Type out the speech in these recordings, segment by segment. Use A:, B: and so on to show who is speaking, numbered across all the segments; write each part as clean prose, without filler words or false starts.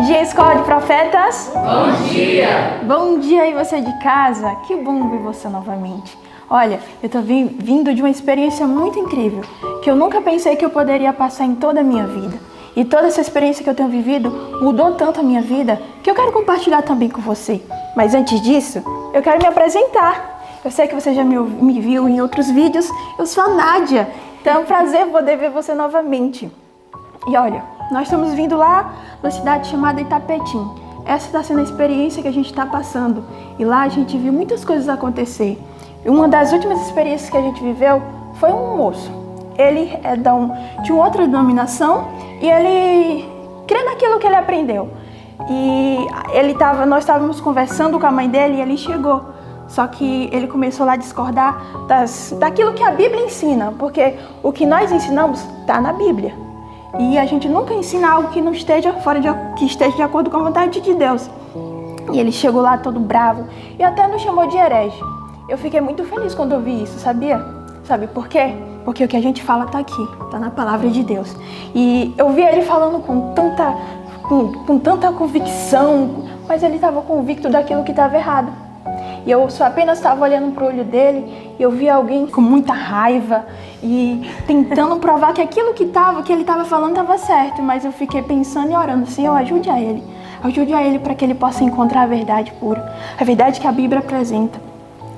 A: Bom dia, Escola de Profetas.
B: Bom dia.
A: Bom dia aí você de casa. Que bom ver você novamente. Olha, eu tô vindo de uma experiência muito incrível, que eu nunca pensei que eu poderia passar em toda a minha vida. E toda essa experiência que eu tenho vivido mudou tanto a minha vida, que eu quero compartilhar também com você. Mas antes disso, eu quero me apresentar. Eu sei que você já me viu em outros vídeos. Eu sou a Nádia. Então é um prazer poder ver você novamente. E olha, nós estamos vindo lá da cidade chamada Itapetim. Essa está sendo a experiência que a gente está passando. E lá a gente viu muitas coisas acontecer. E uma das últimas experiências que a gente viveu foi um moço. Ele é de uma outra denominação e ele crê naquilo que ele aprendeu. E nós estávamos conversando com a mãe dele e ele chegou. Só que ele começou lá a discordar daquilo que a Bíblia ensina, porque o que nós ensinamos está na Bíblia. E a gente nunca ensina algo que não esteja que esteja de acordo com a vontade de Deus. E ele chegou lá todo bravo e até nos chamou de herege. Eu fiquei muito feliz quando eu vi isso, sabia? Sabe por quê? Porque o que a gente fala está aqui, está na palavra de Deus. E eu vi ele falando com tanta convicção, mas ele estava convicto daquilo que estava errado. E eu só apenas estava olhando para o olho dele e eu vi alguém com muita raiva e tentando provar que aquilo que ele estava falando estava certo. Mas eu fiquei pensando e orando, Senhor, ajude a ele para que ele possa encontrar a verdade pura, a verdade que a Bíblia apresenta.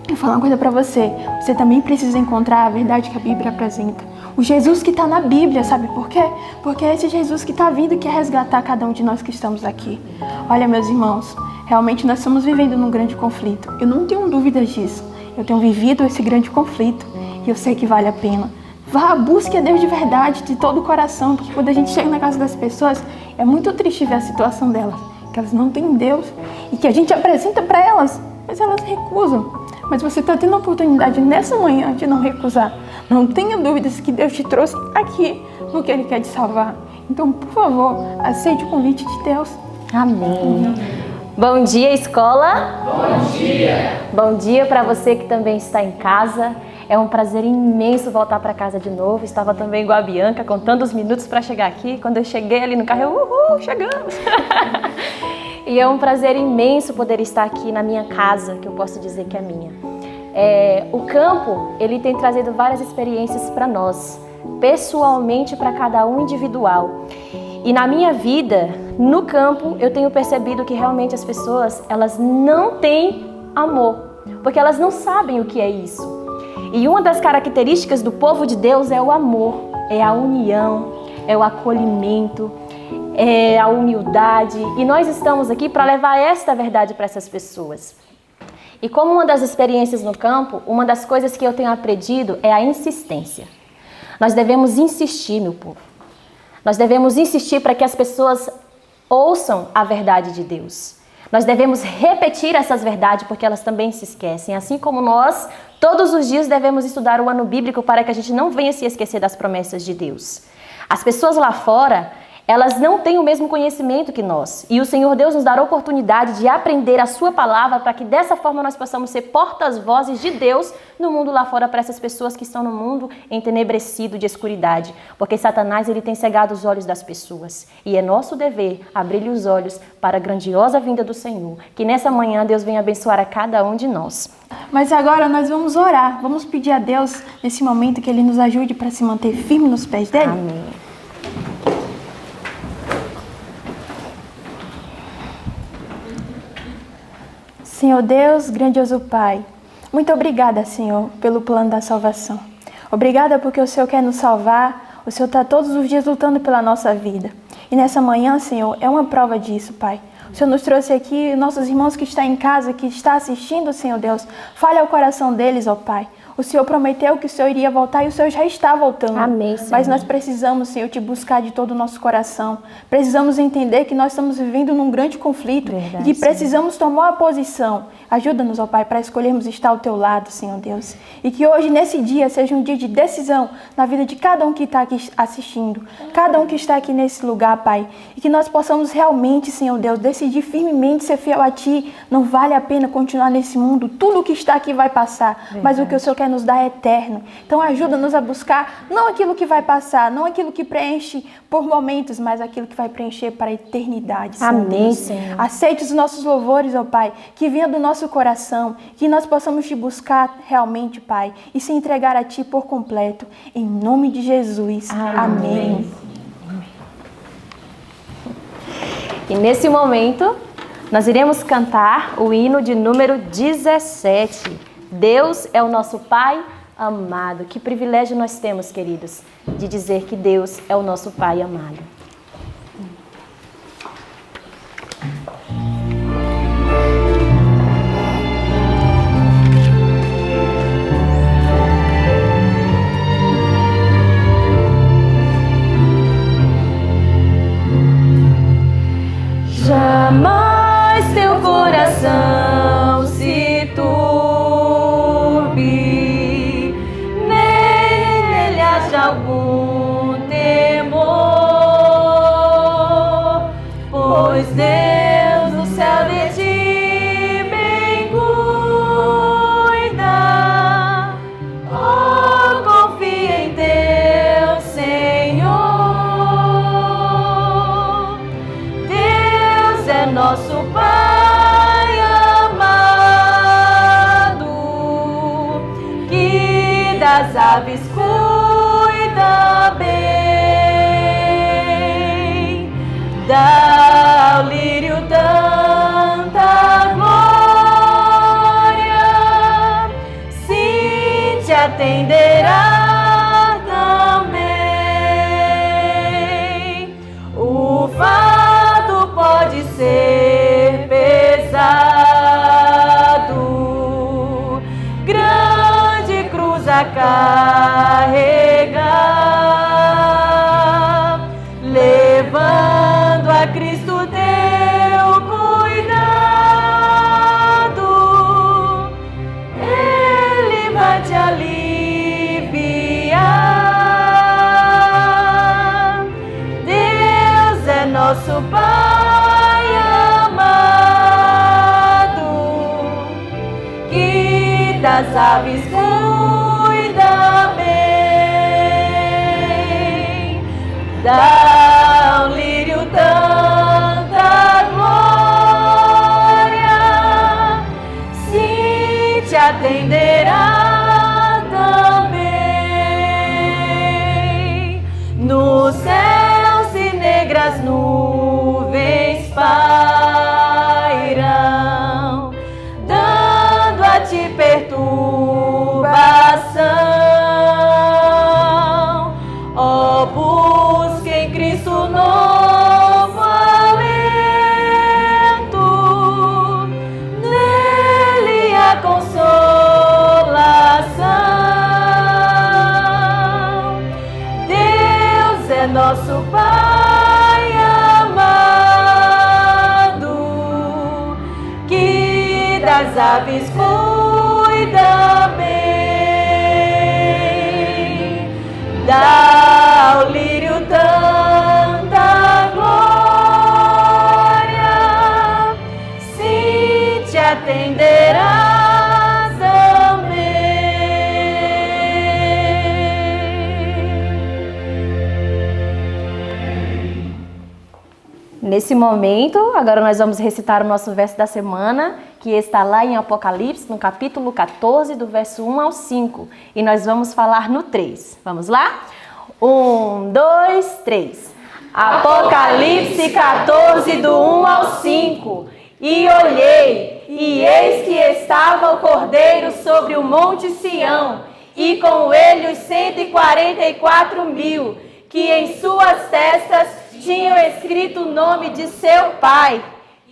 A: Eu vou falar uma coisa para você, você também precisa encontrar a verdade que a Bíblia apresenta. O Jesus que está na Bíblia, sabe por quê? Porque é esse Jesus que está vindo e quer resgatar cada um de nós que estamos aqui. Olha, meus irmãos, realmente nós estamos vivendo num grande conflito. Eu não tenho dúvidas disso. Eu tenho vivido esse grande conflito e eu sei que vale a pena. Vá, busque a Deus de verdade, de todo o coração, porque quando a gente chega na casa das pessoas, é muito triste ver a situação delas, que elas não têm Deus e que a gente apresenta para elas, mas elas recusam. Mas você está tendo a oportunidade nessa manhã de não recusar. Não tenha dúvidas que Deus te trouxe aqui no que Ele quer te salvar. Então, por favor, aceite o convite de Deus.
C: Amém. Bom dia, escola.
B: Bom dia.
C: Bom dia para você que também está em casa. É um prazer imenso voltar para casa de novo. Estava também igual a Bianca, contando os minutos para chegar aqui. Quando eu cheguei ali no carro, chegamos. E é um prazer imenso poder estar aqui na minha casa, que eu posso dizer que é minha. O campo, ele tem trazido várias experiências para nós, pessoalmente para cada um individual. E na minha vida, no campo, eu tenho percebido que realmente as pessoas, elas não têm amor, porque elas não sabem o que é isso. E uma das características do povo de Deus é o amor, é a união, é o acolhimento, é a humildade. E nós estamos aqui para levar esta verdade para essas pessoas. E como uma das experiências no campo, uma das coisas que eu tenho aprendido é a insistência. Nós devemos insistir, meu povo. Nós devemos insistir para que as pessoas ouçam a verdade de Deus. Nós devemos repetir essas verdades porque elas também se esquecem. Assim como nós, todos os dias devemos estudar o ano bíblico para que a gente não venha se esquecer das promessas de Deus. As pessoas lá fora, elas não têm o mesmo conhecimento que nós. E o Senhor Deus nos dará a oportunidade de aprender a sua palavra para que dessa forma nós possamos ser portas-vozes de Deus no mundo lá fora para essas pessoas que estão no mundo entenebrecido de escuridade. Porque Satanás, ele tem cegado os olhos das pessoas. E é nosso dever abrir-lhe os olhos para a grandiosa vinda do Senhor. Que nessa manhã Deus venha abençoar a cada um de nós.
A: Mas agora nós vamos orar. Vamos pedir a Deus nesse momento que Ele nos ajude para se manter firme nos pés dEle.
C: Amém.
A: Senhor Deus, grandioso Pai, muito obrigada, Senhor, pelo plano da salvação. Obrigada porque o Senhor quer nos salvar, o Senhor está todos os dias lutando pela nossa vida. E nessa manhã, Senhor, é uma prova disso, Pai. O Senhor nos trouxe aqui, nossos irmãos que estão em casa, que estão assistindo, Senhor Deus, fale ao coração deles, ó Pai. O Senhor prometeu que o Senhor iria voltar e o Senhor já está voltando.
C: Amém, Senhor.
A: Mas nós precisamos, Senhor, te buscar de todo o nosso coração. Precisamos entender que nós estamos vivendo num grande conflito.
C: Verdade,
A: e que precisamos tomar uma posição. Ajuda-nos, ó Pai, para escolhermos estar ao teu lado, Senhor Deus. E que hoje, nesse dia, seja um dia de decisão na vida de cada um que está aqui assistindo. Cada um que está aqui nesse lugar, Pai. E que nós possamos realmente, Senhor Deus, decidir firmemente ser fiel a Ti. Não vale a pena continuar nesse mundo. Tudo que está aqui vai passar. Verdade. Mas o que o Senhor quer quer nos dar é eterno. Então ajuda-nos a buscar não aquilo que vai passar, não aquilo que preenche por momentos, mas aquilo que vai preencher para a eternidade.
C: Amém, Senhor.
A: Aceite os nossos louvores, ó Pai, que venha do nosso coração, que nós possamos te buscar realmente, Pai, e se entregar a Ti por completo. Em nome de Jesus. Amém.
C: E nesse momento, nós iremos cantar o hino de número 17. Deus é o nosso Pai amado. Que privilégio nós temos, queridos, de dizer que Deus é o nosso Pai amado. Jamais teu coração se turbe, nem nele haja algum temor, pois Deus do céu de ti bem cuida. Oh, confia em teu Senhor. Nosso Pai amado, que das aves cuida bem, dá ao lírio tanta glória, sim te atenderá também. O fardo pode ser pesado, grande cruz a carregar, levando a Cristo teu cuidado, Ele vai te aliviar. Deus é nosso Pai das aves cuida bem, dá ao lírio tanta glória, sim te atenderá também. No céu se negras nuvens pairam, dando a ti perturbação. Ó, busque em Cristo novo alento, nele a consolação. Deus é nosso Pai amado, que das aves cuida bem, dá ao lírio tanta glória, sim te atenderá também. Nesse momento, agora nós vamos recitar o nosso verso da semana, que está lá em Apocalipse, no capítulo 14, do verso 1 ao 5. E nós vamos falar no 3. Vamos lá? 1, 2, 3. Apocalipse 14, do 1 ao 5. E olhei, e eis que estava o Cordeiro sobre o monte Sião, e com ele os 144.000, que em suas testas tinham escrito o nome de seu Pai.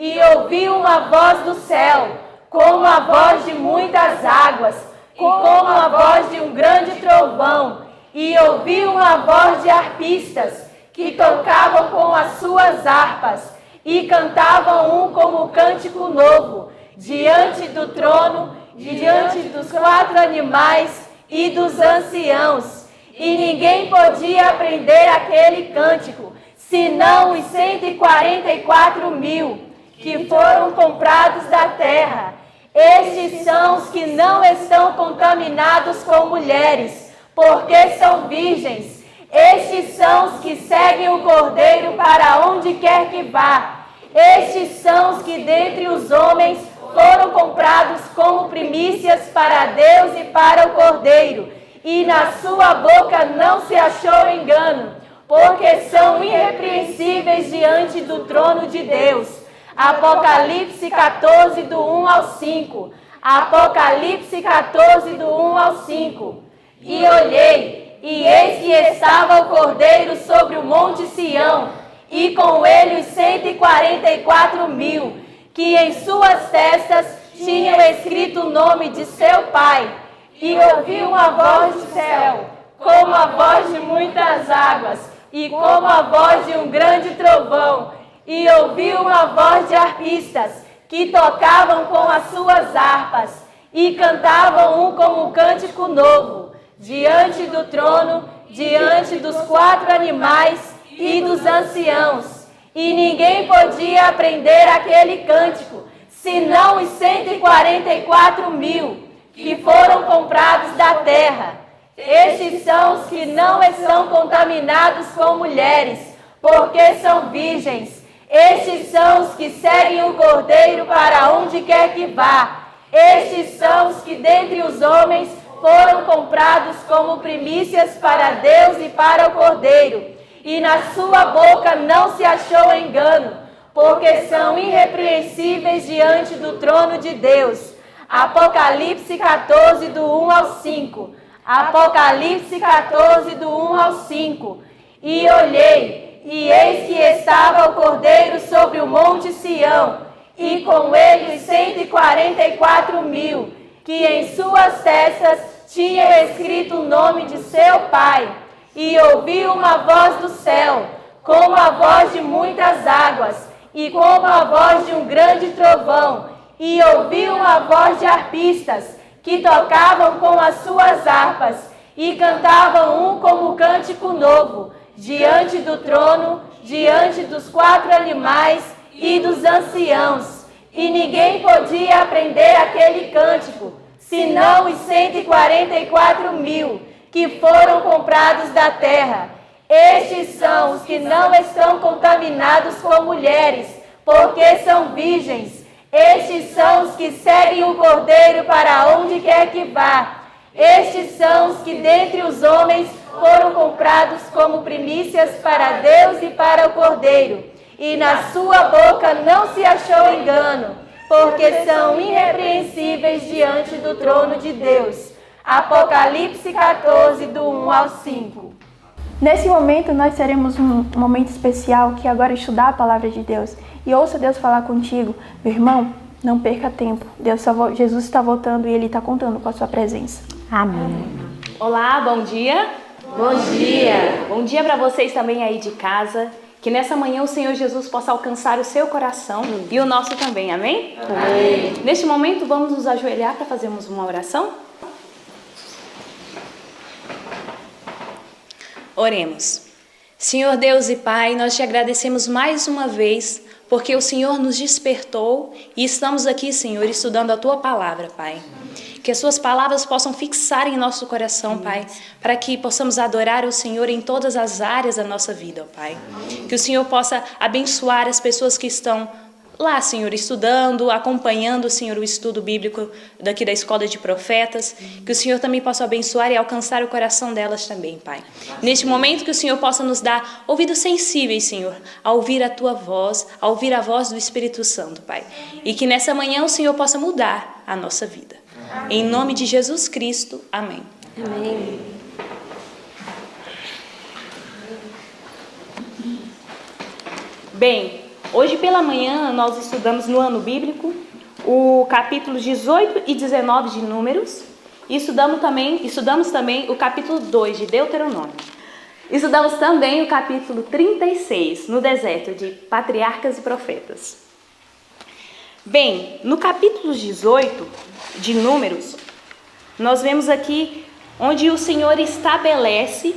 C: E ouvi uma voz do céu, como a voz de muitas águas, e como a voz de um grande trovão. E ouvi uma voz de harpistas, que tocavam com as suas harpas, e cantavam um como cântico novo, diante do trono, diante dos 4 animais e dos anciãos. E ninguém podia aprender aquele cântico, senão os 144.000, que foram comprados da terra. Estes são os que não estão contaminados com mulheres, porque são virgens. Estes são os que seguem o Cordeiro para onde quer que vá. Estes são os que dentre os homens foram comprados como primícias para Deus e para o Cordeiro. E na sua boca não se achou engano, porque são irrepreensíveis diante do trono de Deus. Apocalipse 14, do 1 ao 5. Apocalipse 14, do 1 ao 5. E olhei, e eis que estava o Cordeiro sobre o monte Sião, e com ele os 144.000, que em suas testas tinham escrito o nome de seu Pai. E ouvi uma voz do céu, como a voz de muitas águas, e como a voz de um grande trovão. E ouvi uma voz de arpistas, que tocavam com as suas harpas, e cantavam um como cântico novo, diante do trono, diante dos 4 animais e dos anciãos. E ninguém podia aprender aquele cântico, senão os 144.000, que foram comprados da terra. Estes são os que não estão contaminados com mulheres, porque são virgens. Estes são os que seguem o Cordeiro para onde quer que vá. Estes são os que dentre os homens foram comprados como primícias para Deus e para o Cordeiro. E na sua boca não se achou engano, porque são irrepreensíveis diante do trono de Deus. Apocalipse 14, do 1 ao 5. Apocalipse 14, do 1 ao 5. E olhei, e eis que estava o Cordeiro sobre o monte Sião, e com ele os 144.000, que em suas testas tinham escrito o nome de seu Pai. E ouvi uma voz do céu, como a voz de muitas águas, e como a voz de um grande trovão. E ouvi uma voz de arpistas, que tocavam com as suas harpas, e cantavam um como cântico novo, diante do trono, diante dos 4 animais e dos anciãos. E ninguém podia aprender aquele cântico, senão os 144.000, que foram comprados da terra. Estes são os que não estão contaminados com mulheres, porque são virgens. Estes são os que seguem o Cordeiro para onde quer que vá. Estes são os que dentre os homens foram comprados como primícias para Deus e para o Cordeiro. E na sua boca não se achou engano, porque são irrepreensíveis diante do trono de Deus. Apocalipse 14, do 1 ao 5.
A: Nesse momento nós teremos um momento especial, que agora é estudar a palavra de Deus. E ouça Deus falar contigo. Meu irmão, não perca tempo. Jesus está voltando e Ele está contando com a sua presença.
C: Amém.
B: Olá, bom dia.
C: Bom dia.
B: Bom dia para vocês também aí de casa. Que nessa manhã o Senhor Jesus possa alcançar o seu coração e o nosso também, amém?
C: Amém.
B: Neste momento vamos nos ajoelhar para fazermos uma oração. Oremos. Senhor Deus e Pai, nós te agradecemos mais uma vez, porque o Senhor nos despertou e estamos aqui, Senhor, estudando a Tua palavra, Pai. Que as Suas palavras possam fixar em nosso coração, Pai, para que possamos adorar o Senhor em todas as áreas da nossa vida, Pai. Que o Senhor possa abençoar as pessoas que estão lá, Senhor, estudando, acompanhando, Senhor, o estudo bíblico daqui da Escola de Profetas. Que o Senhor também possa abençoar e alcançar o coração delas também, Pai. Neste momento que o Senhor possa nos dar ouvidos sensíveis, Senhor, a ouvir a Tua voz, a ouvir a voz do Espírito Santo, Pai. E que nessa manhã o Senhor possa mudar a nossa vida. Em nome de Jesus Cristo, amém.
C: Amém.
B: Bem, hoje pela manhã nós estudamos no ano bíblico o capítulo 18 e 19 de Números. E estudamos também o capítulo 2 de Deuteronômio. Estudamos também o capítulo 36, no deserto, de Patriarcas e Profetas. Bem, no capítulo 18 de Números, nós vemos aqui onde o Senhor estabelece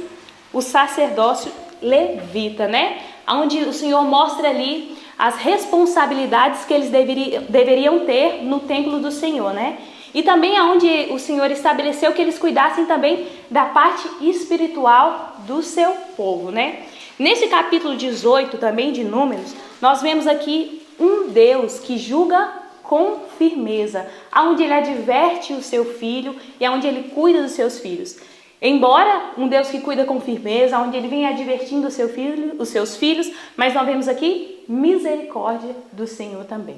B: o sacerdócio levita, né? Onde o Senhor mostra ali as responsabilidades que eles deveriam ter no templo do Senhor, né? E também aonde o Senhor estabeleceu que eles cuidassem também da parte espiritual do seu povo, né? Nesse capítulo 18 também de Números, nós vemos aqui um Deus que julga com firmeza, aonde ele adverte o seu filho e aonde ele cuida dos seus filhos. Embora um Deus que cuida com firmeza, onde ele vem advertindo os seus filhos, mas nós vemos aqui misericórdia do Senhor também.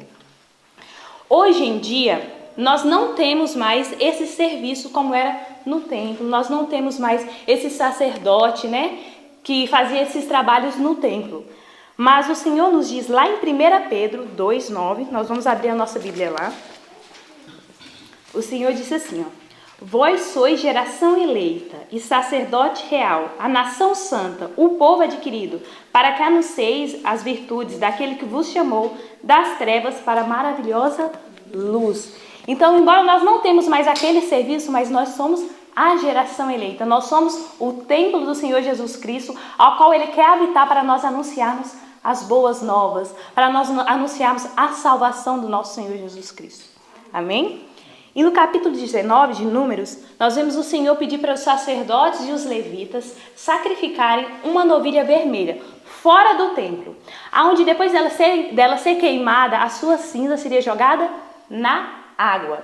B: Hoje em dia, nós não temos mais esse serviço como era no templo, nós não temos mais esse sacerdote, né, que fazia esses trabalhos no templo. Mas o Senhor nos diz lá em 1 Pedro 2,9, nós vamos abrir a nossa Bíblia lá. O Senhor disse assim, ó: vós sois geração eleita e sacerdote real, a nação santa, o povo adquirido, para que anuncieis as virtudes daquele que vos chamou das trevas para a maravilhosa luz. Então, embora nós não temos mais aquele serviço, mas nós somos a geração eleita. Nós somos o templo do Senhor Jesus Cristo, ao qual Ele quer habitar para nós anunciarmos as boas novas, para nós anunciarmos a salvação do nosso Senhor Jesus Cristo. Amém? E no capítulo 19 de Números, nós vemos o Senhor pedir para os sacerdotes e os levitas sacrificarem uma novilha vermelha, fora do templo, onde depois dela ser queimada, a sua cinza seria jogada na água.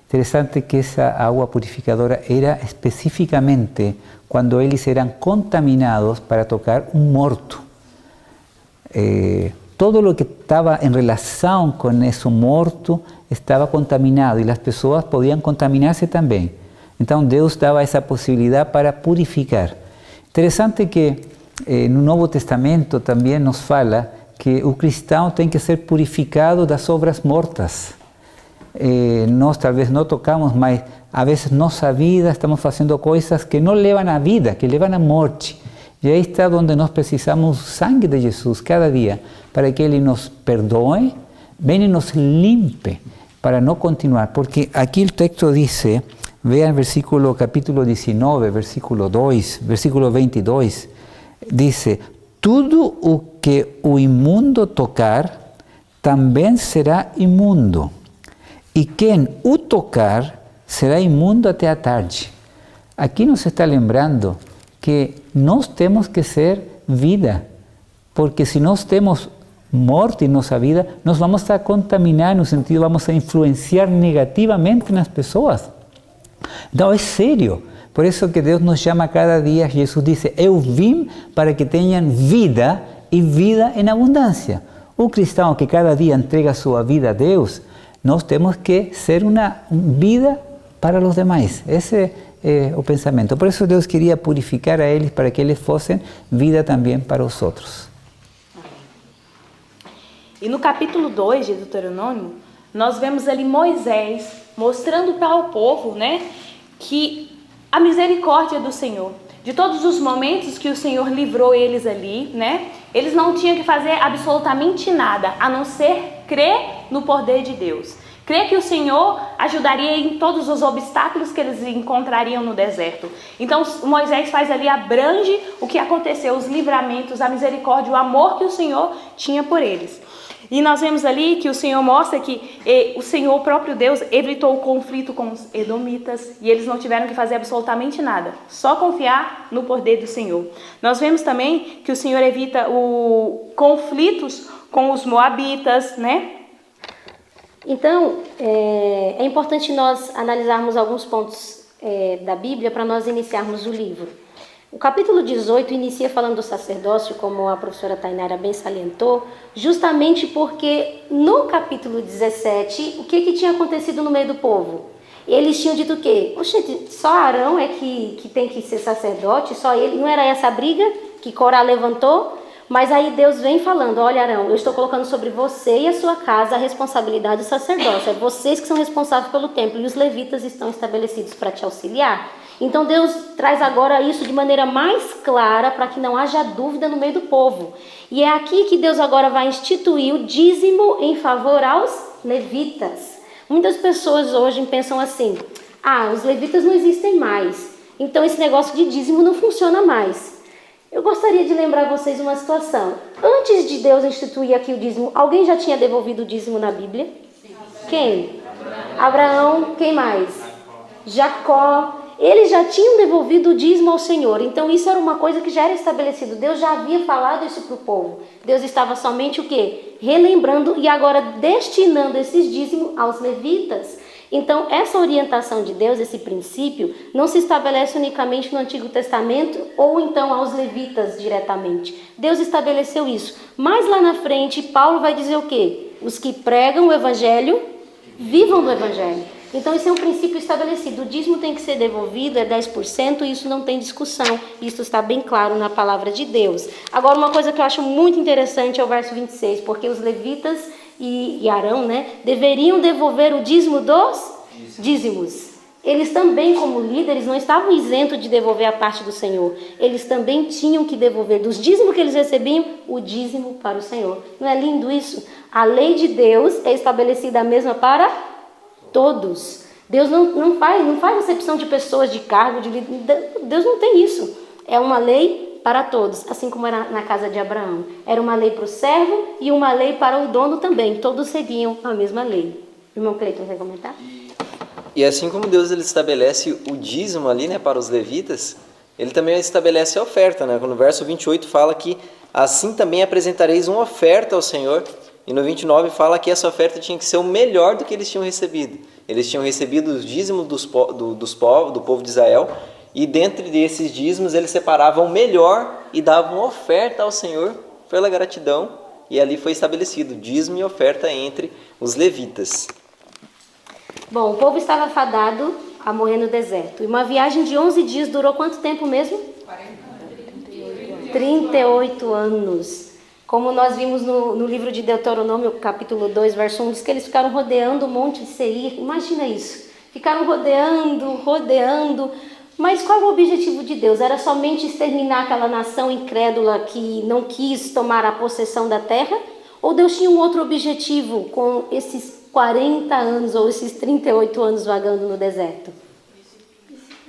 D: Interesante que esa agua purificadora era específicamente cuando ellos eran contaminados para tocar un muerto. Todo lo que estaba en relación con ese muerto estaba contaminado y las personas podían contaminarse también. Entonces Dios daba esa posibilidad para purificar. Interesante que no Nuevo Testamento también nos fala que o cristão tem que ser purificado das obras mortas. Nós talvez não tocamos, mas a vezes nossa vida estamos fazendo coisas que não levam à vida, que levam à morte. E aí está onde nós precisamos do sangue de Jesus cada dia, para que Ele nos perdoe, venha e nos limpe, para não continuar. Porque aqui o texto diz, vean versículo capítulo 19, versículo 2, versículo 22, diz: tudo o que o imundo tocar, também será imundo. E quem o tocar, será imundo até a tarde. Aqui nos está lembrando que nós temos que ser vida, porque se nós temos morte em nossa vida, nós vamos estar contaminados, no sentido, vamos a influenciar negativamente nas pessoas. Então é sério. Por isso que Deus nos chama cada dia. Jesus disse: eu vim para que tenham vida e vida em abundância. O cristão que cada dia entrega sua vida a Deus, nós temos que ser uma vida para os demais. Esse é o pensamento. Por isso Deus queria purificar a eles para que eles fossem vida também para os outros.
B: E no capítulo 2 de Deuteronômio, nós vemos ali Moisés mostrando para o povo, né, que a misericórdia do Senhor, de todos os momentos que o Senhor livrou eles ali, né, eles não tinham que fazer absolutamente nada, a não ser crer no poder de Deus. Crer que o Senhor ajudaria em todos os obstáculos que eles encontrariam no deserto. Então Moisés faz ali, abrange o que aconteceu, os livramentos, a misericórdia, o amor que o Senhor tinha por eles. E nós vemos ali que o Senhor mostra que o Senhor, o próprio Deus, evitou o conflito com os edomitas e eles não tiveram que fazer absolutamente nada, só confiar no poder do Senhor. Nós vemos também que o Senhor evita conflitos com os moabitas, né?
E: Então, é importante nós analisarmos alguns pontos da Bíblia para nós iniciarmos o livro. O capítulo 18 inicia falando do sacerdócio, como a professora Tainara bem salientou, justamente porque no capítulo 17, o que tinha acontecido no meio do povo? Eles tinham dito o quê? Oxente, só Arão é que tem que ser sacerdote, só ele. Não era essa a briga que Corá levantou? Mas aí Deus vem falando: olha, Arão, eu estou colocando sobre você e a sua casa a responsabilidade do sacerdócio. É vocês que são responsáveis pelo templo e os levitas estão estabelecidos para te auxiliar. Então Deus traz agora isso de maneira mais clara para que não haja dúvida no meio do povo. E é aqui que Deus agora vai instituir o dízimo em favor aos levitas. Muitas pessoas hoje pensam assim: os levitas não existem mais, então esse negócio de dízimo não funciona mais. Eu gostaria de lembrar vocês uma situação. Antes de Deus instituir aqui o dízimo, alguém já tinha devolvido o dízimo na Bíblia? Quem? Abraão, quem mais? Jacó. Eles já tinham devolvido o dízimo ao Senhor. Então isso era uma coisa que já era estabelecido. Deus já havia falado isso para o povo. Deus estava somente o quê? Relembrando e agora destinando esses dízimos aos levitas. Então essa orientação de Deus, esse princípio, não se estabelece unicamente no Antigo Testamento ou então aos levitas diretamente. Deus estabeleceu isso. Mas lá na frente, Paulo vai dizer o quê? Os que pregam o Evangelho, vivam do Evangelho. Então isso é um princípio estabelecido. O dízimo tem que ser devolvido, é 10%, e isso não tem discussão. Isso está bem claro na palavra de Deus. Agora uma coisa que eu acho muito interessante é o verso 26, porque os levitas e Arão, deveriam devolver o dízimo dos dízimos. Eles também, como líderes, não estavam isentos de devolver a parte do Senhor. Eles também tinham que devolver dos dízimos que eles recebiam, o dízimo para o Senhor. Não é lindo isso? A lei de Deus é estabelecida a mesma para todos. Deus não faz acepção de pessoas, de cargo, de Deus não tem isso. É uma lei para todos, assim como era na casa de Abraão. Era uma lei para o servo e uma lei para o dono também. Todos seguiam a mesma lei. Irmão Cleiton, quer comentar?
F: E assim como Deus ele estabelece o dízimo ali, para os levitas, ele também estabelece a oferta, No verso 28 fala que assim também apresentareis uma oferta ao Senhor. E no 29 fala que essa oferta tinha que ser o melhor do que eles tinham recebido. Eles tinham recebido os dízimos do povo de Israel, e dentre desses dízimos eles separavam o melhor e davam oferta ao Senhor pela gratidão. E ali foi estabelecido dízimo e oferta entre os levitas.
E: Bom, o povo estava fadado a morrer no deserto. E uma viagem de 11 dias durou quanto tempo mesmo? 38 anos. Como nós vimos no livro de Deuteronômio, capítulo 2, verso 1, diz que eles ficaram rodeando o monte de Seir. Imagina isso. Ficaram rodeando. Mas qual é o objetivo de Deus? Era somente exterminar aquela nação incrédula que não quis tomar a possessão da terra? Ou Deus tinha um outro objetivo com esses 40 anos ou esses 38 anos vagando no deserto?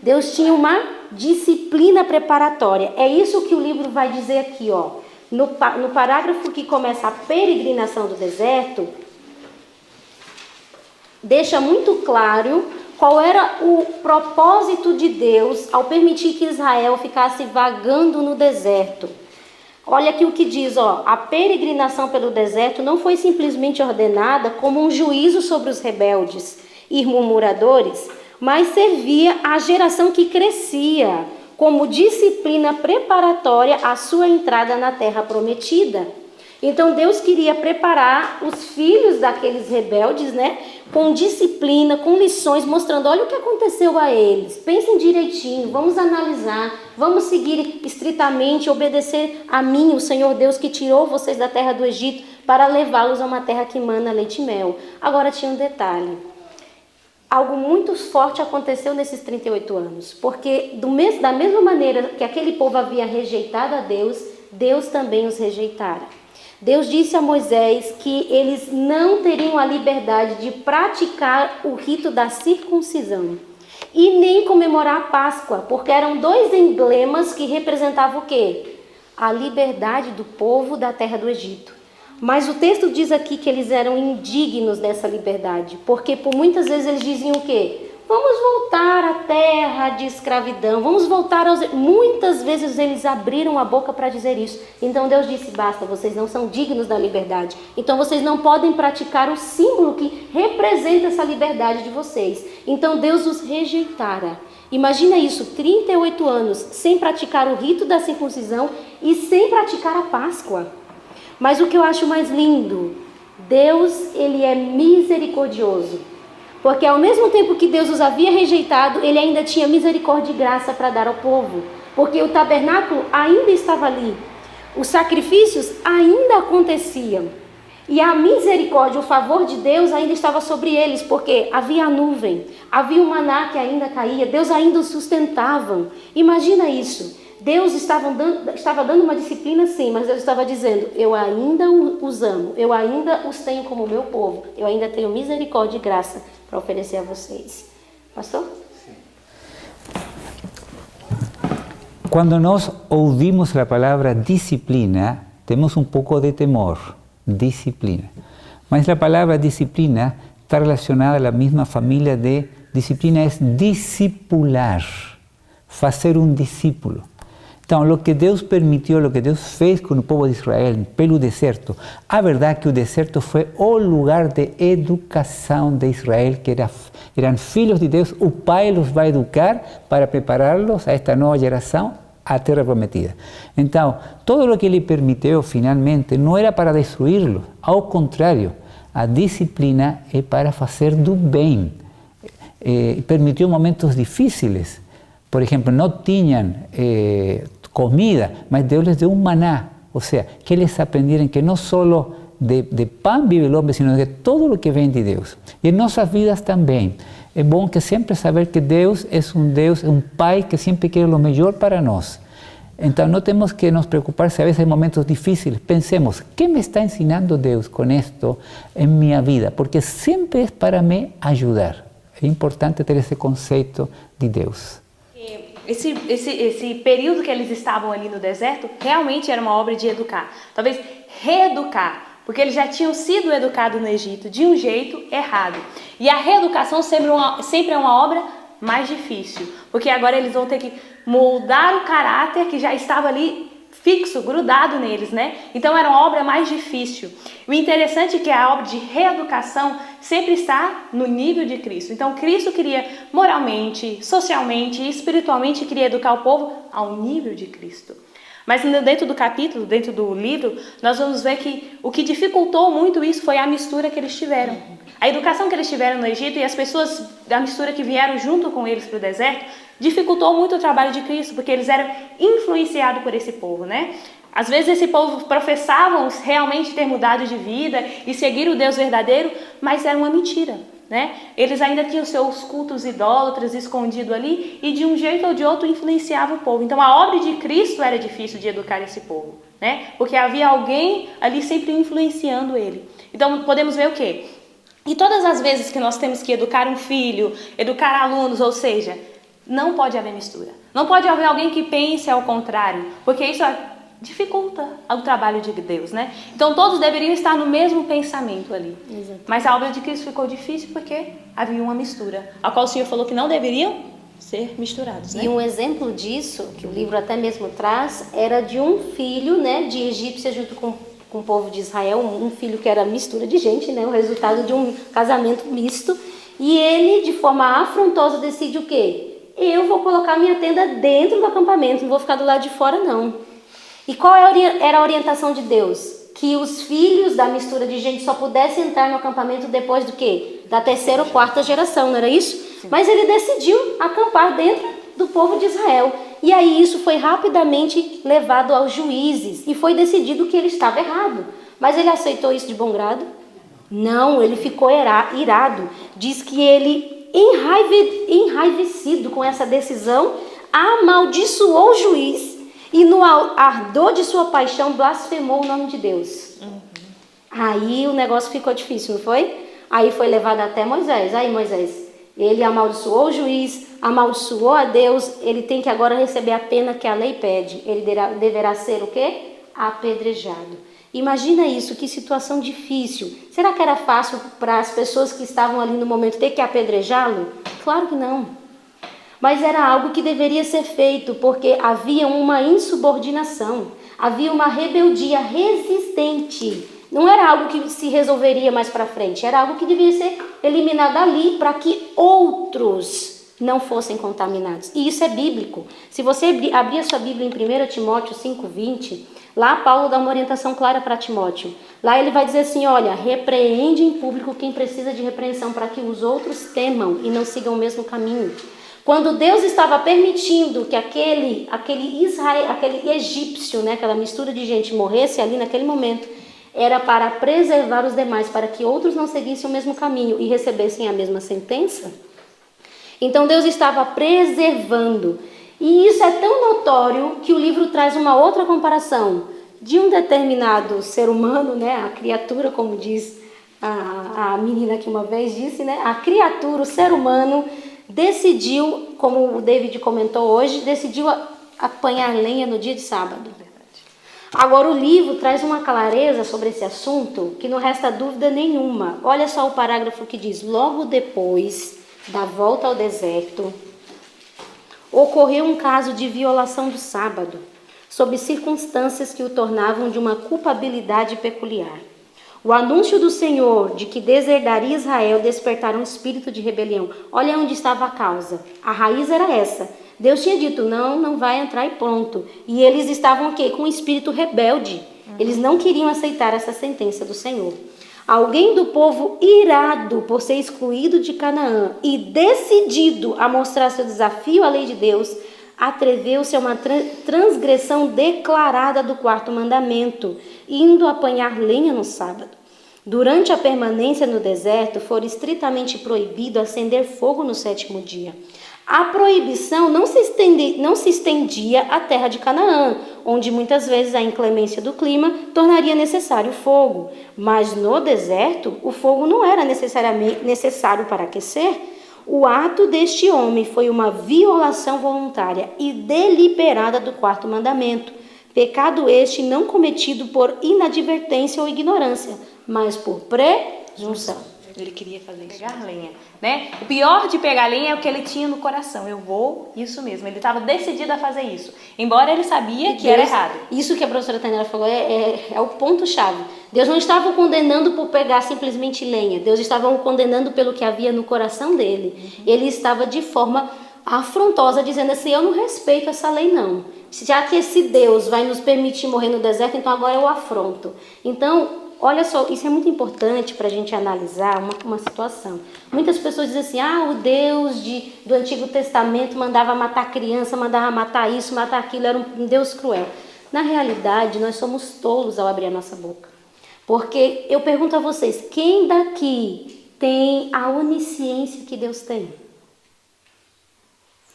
E: Deus tinha uma disciplina preparatória. É isso que o livro vai dizer aqui, ó. No parágrafo que começa a peregrinação do deserto, deixa muito claro qual era o propósito de Deus ao permitir que Israel ficasse vagando no deserto. Olha aqui o que diz, ó, a peregrinação pelo deserto não foi simplesmente ordenada como um juízo sobre os rebeldes e murmuradores, mas servia à geração que crescia, como disciplina preparatória à sua entrada na terra prometida. Então Deus queria preparar os filhos daqueles rebeldes, com disciplina, com lições, mostrando, olha o que aconteceu a eles. Pensem direitinho, vamos analisar, vamos seguir estritamente, obedecer a mim, o Senhor Deus que tirou vocês da terra do Egito, para levá-los a uma terra que mana leite e mel. Agora tinha um detalhe. Algo muito forte aconteceu nesses 38 anos, porque da mesma maneira que aquele povo havia rejeitado a Deus, Deus também os rejeitara. Deus disse a Moisés que eles não teriam a liberdade de praticar o rito da circuncisão e nem comemorar a Páscoa, porque eram dois emblemas que representavam o quê? A liberdade do povo da terra do Egito. Mas o texto diz aqui que eles eram indignos dessa liberdade, porque por muitas vezes eles diziam o quê? Vamos voltar à terra de escravidão, vamos voltar aos... Muitas vezes eles abriram a boca para dizer isso. Então Deus disse, basta, vocês não são dignos da liberdade. Então vocês não podem praticar o símbolo que representa essa liberdade de vocês. Então Deus os rejeitara. Imagina isso, 38 anos sem praticar o rito da circuncisão e sem praticar a Páscoa. Mas o que eu acho mais lindo, Deus, ele é misericordioso. Porque ao mesmo tempo que Deus os havia rejeitado, ele ainda tinha misericórdia e graça para dar ao povo. Porque o tabernáculo ainda estava ali. Os sacrifícios ainda aconteciam. E a misericórdia, o favor de Deus ainda estava sobre eles. Porque havia a nuvem, havia o maná que ainda caía, Deus ainda os sustentava. Imagina isso. Deus estava dando uma disciplina, sim, mas Deus estava dizendo, eu ainda os amo, eu ainda os tenho como meu povo, eu ainda tenho misericórdia e graça para oferecer a vocês. Pastor?
D: Cuando nos ouvimos la palabra disciplina, tenemos un poco de temor, disciplina. Mas la palabra disciplina está relacionada a la misma familia de disciplina, es discipular, fazer um discípulo. Então, o que Deus permitiu, o que Deus fez com o povo de Israel pelo deserto, a verdade é que o deserto foi o lugar de educação de Israel, que eram filhos de Deus, o Pai os vai educar para prepará-los a esta nova geração, a terra prometida. Então, todo o que Ele permitiu, finalmente, não era para destruí-los, ao contrário, a disciplina é para fazer do bem. Permitiu momentos difíceis. Por exemplo, não tinham comida, mas Deus les deu um maná. Ou seja, que eles aprenderam que não só de pão vive o homem, sino de todo o que vem de Deus. E em nossas vidas também. É bom que sempre saber que Deus, é um Pai que sempre quer o melhor para nós. Então, não temos que nos preocupar se a vezes em momentos difíceis. Pensemos, o que me está ensinando Deus com isto em minha vida? Porque sempre é para me ajudar. É importante ter esse conceito de Deus.
B: Esse período que eles estavam ali no deserto realmente era uma obra de educar. Talvez reeducar, porque eles já tinham sido educados no Egito de um jeito errado. E a reeducação sempre é uma obra mais difícil, porque agora eles vão ter que moldar o caráter que já estava ali fixo, grudado neles, né? Então era uma obra mais difícil. O interessante é que a obra de reeducação sempre está no nível de Cristo. Então Cristo queria moralmente, socialmente e espiritualmente queria educar o povo ao nível de Cristo. Mas dentro do capítulo, dentro do livro, nós vamos ver que o que dificultou muito isso foi a mistura que eles tiveram. A educação que eles tiveram no Egito e as pessoas da mistura que vieram junto com eles para o deserto dificultou muito o trabalho de Cristo, porque eles eram influenciados por esse povo, né? Às vezes esse povo professavam realmente ter mudado de vida e seguir o Deus verdadeiro, mas era uma mentira, né? Eles ainda tinham seus cultos idólatras escondidos ali e de um jeito ou de outro influenciavam o povo. Então a obra de Cristo era difícil de educar esse povo, né? Porque havia alguém ali sempre influenciando ele. Então podemos ver o quê? E todas as vezes que nós temos que educar um filho, educar alunos, ou seja, não pode haver mistura. Não pode haver alguém que pense ao contrário, porque isso dificulta o trabalho de Deus, né? Então todos deveriam estar no mesmo pensamento ali. Exato. Mas a obra de Cristo ficou difícil porque havia uma mistura, a qual o Senhor falou que não deveriam ser misturados, né?
E: E um exemplo disso, que o livro até mesmo traz, era de um filho, né, de egípcia junto com o povo de Israel, um filho que era mistura de gente, né, o resultado de um casamento misto. E ele, de forma afrontosa, decide o quê? Eu vou colocar minha tenda dentro do acampamento, não vou ficar do lado de fora, não. E qual era a orientação de Deus? Que os filhos da mistura de gente só pudessem entrar no acampamento depois do quê? Da terceira ou quarta geração, não era isso? Sim. Mas ele decidiu acampar dentro do povo de Israel. E aí isso foi rapidamente levado aos juízes e foi decidido que ele estava errado. Mas ele aceitou isso de bom grado? Não, ele ficou irado. Diz que ele, enraivecido com essa decisão, amaldiçoou o juiz e no ardor de sua paixão blasfemou o nome de Deus. Aí o negócio ficou difícil, não foi? Aí foi levado até Moisés. Aí Moisés, ele amaldiçoou o juiz, amaldiçoou a Deus, ele tem que agora receber a pena que a lei pede. Ele deverá ser o quê? Apedrejado. Imagina isso, que situação difícil. Será que era fácil para as pessoas que estavam ali no momento ter que apedrejá-lo? Claro que não. Mas era algo que deveria ser feito, porque havia uma insubordinação, havia uma rebeldia resistente. Não era algo que se resolveria mais para frente, era algo que devia ser eliminado ali para que outros não fossem contaminados. E isso é bíblico. Se você abrir a sua Bíblia em 1 Timóteo 5:20, lá Paulo dá uma orientação clara para Timóteo. Lá ele vai dizer assim, olha, repreende em público quem precisa de repreensão para que os outros temam e não sigam o mesmo caminho. Quando Deus estava permitindo que aquele egípcio, né, aquela mistura de gente morresse ali naquele momento, era para preservar os demais, para que outros não seguissem o mesmo caminho e recebessem a mesma sentença. Então Deus estava preservando. E isso é tão notório que o livro traz uma outra comparação de um determinado ser humano, né, a criatura, como diz a menina que uma vez disse, né, a criatura, o ser humano, decidiu, como o David comentou hoje, decidiu apanhar lenha no dia de sábado. Agora, o livro traz uma clareza sobre esse assunto que não resta dúvida nenhuma. Olha só o parágrafo que diz: logo depois da volta ao deserto, ocorreu um caso de violação do sábado, sob circunstâncias que o tornavam de uma culpabilidade peculiar. O anúncio do Senhor de que deserdaria Israel despertaram um espírito de rebelião. Olha onde estava a causa. A raiz era essa. Deus tinha dito, não vai entrar e pronto. E eles estavam o quê? Com um espírito rebelde. Eles não queriam aceitar essa sentença do Senhor. Alguém do povo irado por ser excluído de Canaã e decidido a mostrar seu desafio à lei de Deus, atreveu-se a uma transgressão declarada do 4º mandamento, indo apanhar lenha no sábado. Durante a permanência no deserto, foi estritamente proibido acender fogo no 7º dia. A proibição não se estendia à terra de Canaã, onde muitas vezes a inclemência do clima tornaria necessário o fogo. Mas no deserto, o fogo não era necessariamente necessário para aquecer. O ato deste homem foi uma violação voluntária e deliberada do 4º mandamento. Pecado este não cometido por inadvertência ou ignorância, mas por presunção.
B: Ele queria fazer isso. Pegar lenha, né? O pior de pegar lenha é o que ele tinha no coração. Eu vou, isso mesmo. Ele estava decidido a fazer isso. Embora ele sabia que era errado.
E: Isso que a professora Tainara falou é o ponto-chave. Deus não estava o condenando por pegar simplesmente lenha. Deus estava o condenando pelo que havia no coração dele. Ele estava de forma afrontosa, dizendo assim, eu não respeito essa lei não. Já que esse Deus vai nos permitir morrer no deserto, então agora eu afronto. Então, olha só, isso é muito importante para a gente analisar uma situação. Muitas pessoas dizem assim, o Deus do Antigo Testamento mandava matar criança, mandava matar isso, matar aquilo, era um Deus cruel. Na realidade, nós somos tolos ao abrir a nossa boca. Porque eu pergunto a vocês, quem daqui tem a onisciência que Deus tem?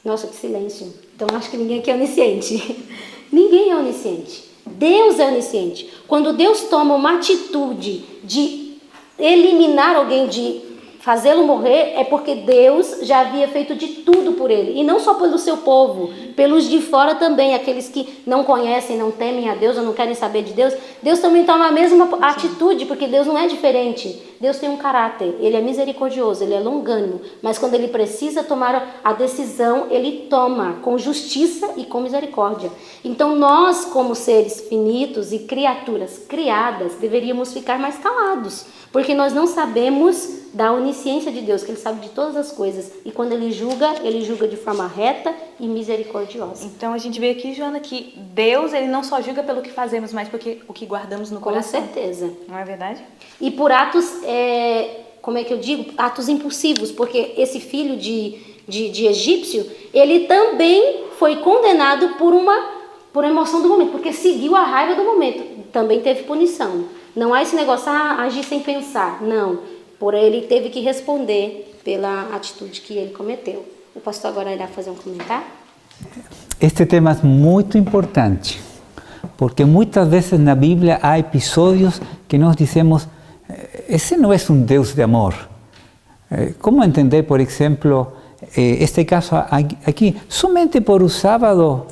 E: Nossa, que silêncio. Então, acho que ninguém aqui é onisciente. Ninguém é onisciente. Deus é onisciente. Quando Deus toma uma atitude de eliminar alguém, de fazê-lo morrer, é porque Deus já havia feito de tudo por ele. E não só pelo seu povo, pelos de fora também, aqueles que não conhecem, não temem a Deus ou não querem saber de Deus. Deus também toma a mesma atitude, porque Deus não é diferente. Deus tem um caráter, ele é misericordioso, ele é longânimo. Mas quando ele precisa tomar a decisão, ele toma com justiça e com misericórdia. Então nós, como seres finitos e criaturas criadas, deveríamos ficar mais calados. Porque nós não sabemos da onisciência de Deus, que ele sabe de todas as coisas. E quando ele julga de forma reta e misericordiosa.
B: Então a gente vê aqui, Joana, que Deus ele não só julga pelo que fazemos, mas porque o que guardamos no coração.
E: Com certeza.
B: Não é verdade?
E: E por atos, como é que eu digo? Atos impulsivos, porque esse filho de egípcio, ele também foi condenado por emoção do momento, porque seguiu a raiva do momento. Também teve punição. Não há esse negócio, agir sem pensar. Não. Porém, ele teve que responder pela atitude que ele cometeu. O pastor agora irá fazer um comentário.
D: Este tema é muito importante, porque muitas vezes na Bíblia há episódios que nós dizemos, esse não é um Deus de amor. Como entender, por exemplo, este caso aqui, somente por o sábado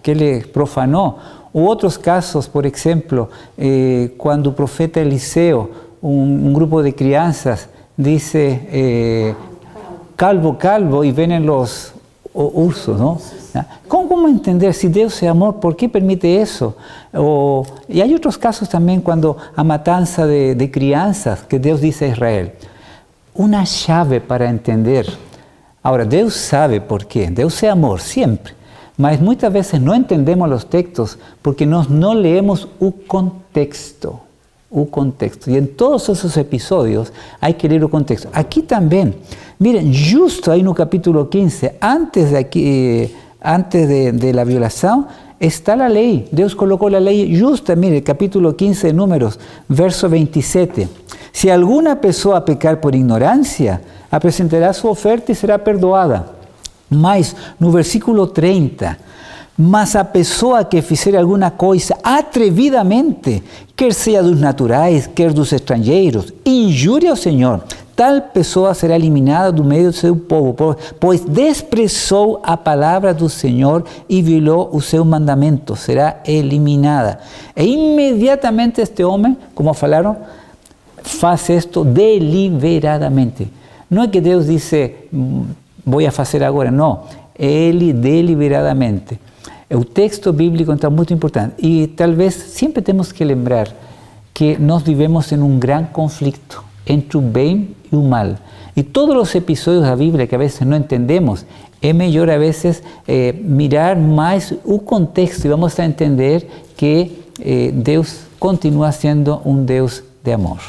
D: que ele profanou, ou outros casos, por exemplo, quando o profeta Eliseu, un grupo de crianças dice, calvo, y vienen los ursos, ¿no? ¿Cómo entender si Dios es amor? ¿Por qué permite eso? Y hay otros casos también cuando a matanza de crianças que Dios dice a Israel. Una llave para entender. Ahora, Dios sabe por qué. Dios es amor, siempre. Mas muitas vezes não entendemos os textos porque nós não leemos o contexto. E em todos esses episódios há que ler o contexto. Aqui também, miren, justo aí no capítulo 15, antes de la violação, está a lei. Deus colocou a lei justa, mire, capítulo 15 de Números, verso 27. Se alguma pessoa pecar por ignorância, apresentará sua oferta e será perdoada. Mas, no versículo 30, mas a pessoa que fizer alguma coisa atrevidamente, quer seja dos naturais, quer dos estrangeiros, injure ao Senhor, tal pessoa será eliminada do meio do seu povo, pois desprezou a palavra do Senhor e violou o seu mandamento, será eliminada. E imediatamente este homem, como falaram, faz isto deliberadamente. Não é que Deus disse, vou fazer agora, não. Ele deliberadamente. O texto bíblico então, é muito importante. E talvez sempre temos que lembrar que nós vivemos em um grande conflito entre o bem e o mal. E todos os episódios da Bíblia que a vezes não entendemos, é melhor a vezes mirar mais o contexto e vamos a entender que Deus continua sendo um Deus de amor.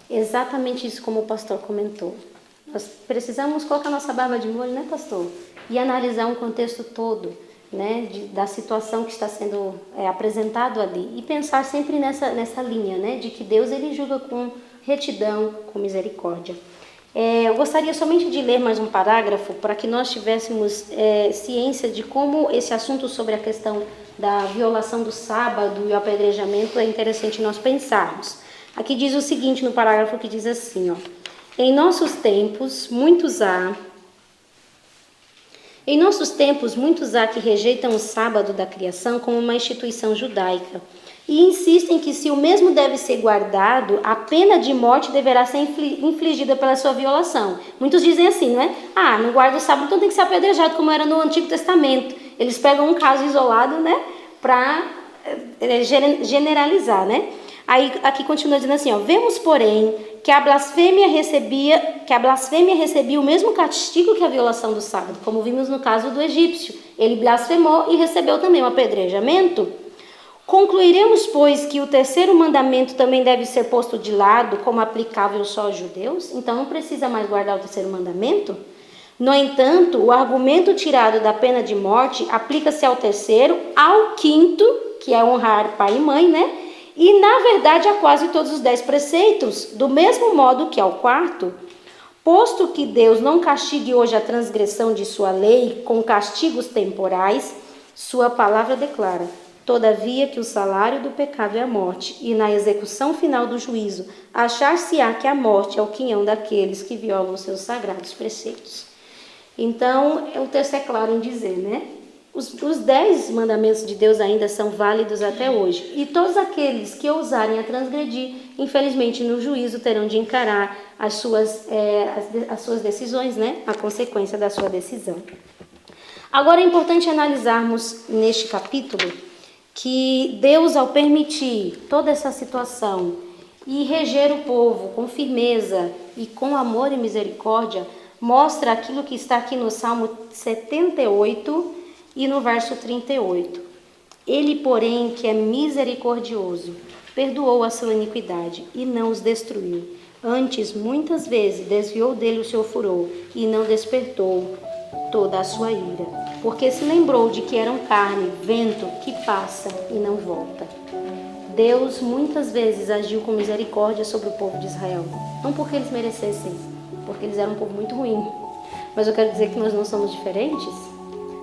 E: Exatamente isso como o pastor comentou. Nós precisamos colocar nossa barba de molho, né, pastor? E analisar um contexto todo, né, da situação que está sendo apresentado ali. E pensar sempre nessa linha, né, de que Deus ele julga com retidão, com misericórdia. Eu gostaria somente de ler mais um parágrafo para que nós tivéssemos ciência de como esse assunto sobre a questão da violação do sábado e o apedrejamento é interessante nós pensarmos. Aqui diz o seguinte no parágrafo que diz assim, ó: Em nossos tempos, muitos há que rejeitam o sábado da criação como uma instituição judaica e insistem que se o mesmo deve ser guardado, a pena de morte deverá ser infligida pela sua violação. Muitos dizem assim, não é? Não guarda o sábado, então tem que ser apedrejado, como era no Antigo Testamento. Eles pegam um caso isolado, né, para generalizar, né? Aí aqui continua dizendo assim, ó: Vemos, porém, que a blasfêmia recebia o mesmo castigo que a violação do sábado, como vimos no caso do egípcio. Ele blasfemou e recebeu também o apedrejamento. Concluiremos, pois, que o terceiro mandamento também deve ser posto de lado como aplicável só aos judeus? Então não precisa mais guardar o terceiro mandamento? No entanto, o argumento tirado da pena de morte aplica-se ao terceiro, ao quinto, que é honrar pai e mãe, né? E, na verdade, a quase todos os 10 preceitos, do mesmo modo que ao quarto. Posto que Deus não castigue hoje a transgressão de sua lei com castigos temporais, sua palavra declara: todavia que o salário do pecado é a morte, e na execução final do juízo, achar-se-á que a morte é o quinhão daqueles que violam os seus sagrados preceitos. Então, o texto é claro em dizer, né? Os 10 mandamentos de Deus ainda são válidos até hoje. E todos aqueles que ousarem a transgredir, infelizmente no juízo terão de encarar as suas decisões, né? A consequência da sua decisão. Agora é importante analisarmos neste capítulo que Deus, ao permitir toda essa situação e reger o povo com firmeza e com amor e misericórdia, mostra aquilo que está aqui no Salmo 78 e no verso 38. Ele, porém, que é misericordioso, perdoou a sua iniquidade e não os destruiu. Antes, muitas vezes, desviou dele o seu furor e não despertou toda a sua ira, porque se lembrou de que eram carne, vento que passa e não volta. Deus muitas vezes agiu com misericórdia sobre o povo de Israel, não porque eles merecessem, porque eles eram um povo muito ruim. Mas eu quero dizer que nós não somos diferentes.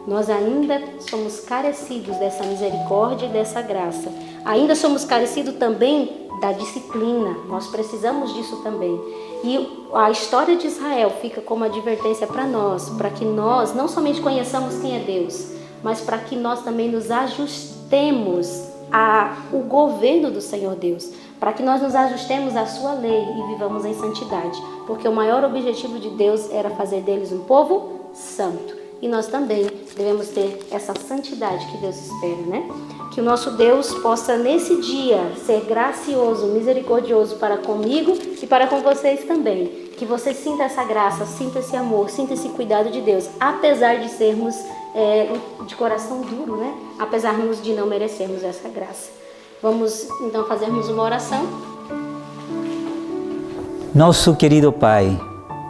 E: Nós ainda somos carecidos dessa misericórdia e dessa graça. Ainda somos carecidos também da disciplina. Nós precisamos disso também. E a história de Israel fica como advertência para nós, para que nós não somente conheçamos quem é Deus, mas para que nós também nos ajustemos ao governo do Senhor Deus, para que nós nos ajustemos à sua lei e vivamos em santidade, porque o maior objetivo de Deus era fazer deles um povo santo. E nós também devemos ter essa santidade que Deus espera, né? Que o nosso Deus possa nesse dia ser gracioso, misericordioso para comigo e para com vocês também. Que você sinta essa graça, sinta esse amor, sinta esse cuidado de Deus, apesar de sermos de coração duro, né? Apesar de não merecermos essa graça. Vamos então fazermos uma oração.
D: Nosso querido Pai,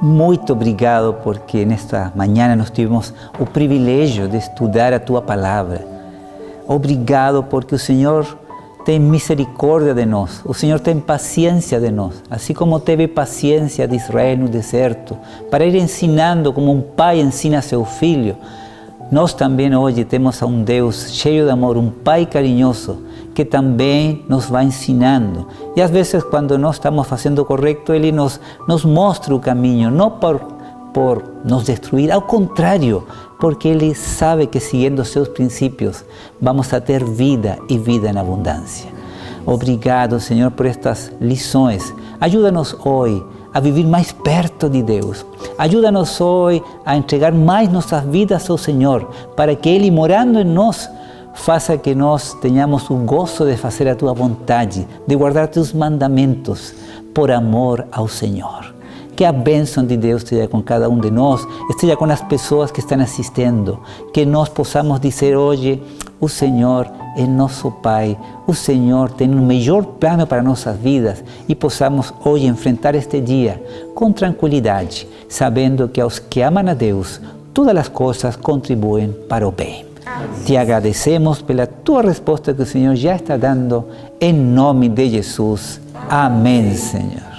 D: muito obrigado porque nesta manhã nós tivemos o privilégio de estudar a Tua Palavra. Obrigado porque o Senhor tem misericórdia de nós, o Senhor tem paciência de nós, assim como teve paciência de Israel no deserto, para ir ensinando como um pai ensina seu filho. Nós também hoje temos um Deus cheio de amor, um Pai carinhoso, que também nos vai ensinando. E às vezes, quando não estamos fazendo correto, Ele nos mostra o caminho, não por nos destruir, ao contrário, porque Ele sabe que seguindo seus princípios vamos a ter vida e vida em abundância. Obrigado, Senhor, por estas lições. Ajuda-nos hoje a viver mais perto de Deus. Ajuda-nos hoje a entregar mais nossas vidas ao Senhor, para que Ele, morando em nós, faça que nós tenhamos o gozo de fazer a Tua vontade, de guardar Teus mandamentos, por amor ao Senhor. Que a bênção de Deus esteja com cada um de nós, esteja com as pessoas que estão assistindo, que nós possamos dizer hoje, o Senhor é nosso Pai, o Senhor tem um melhor plano para nossas vidas e possamos hoje enfrentar este dia com tranquilidade, sabendo que aos que amam a Deus, todas as coisas contribuem para o bem. Te agradecemos pela tua resposta que o Senhor já está dando, em nome de Jesus. Amém, Senhor.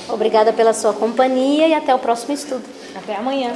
E: Obrigada pela sua companhia e até o próximo estudo.
B: Até amanhã.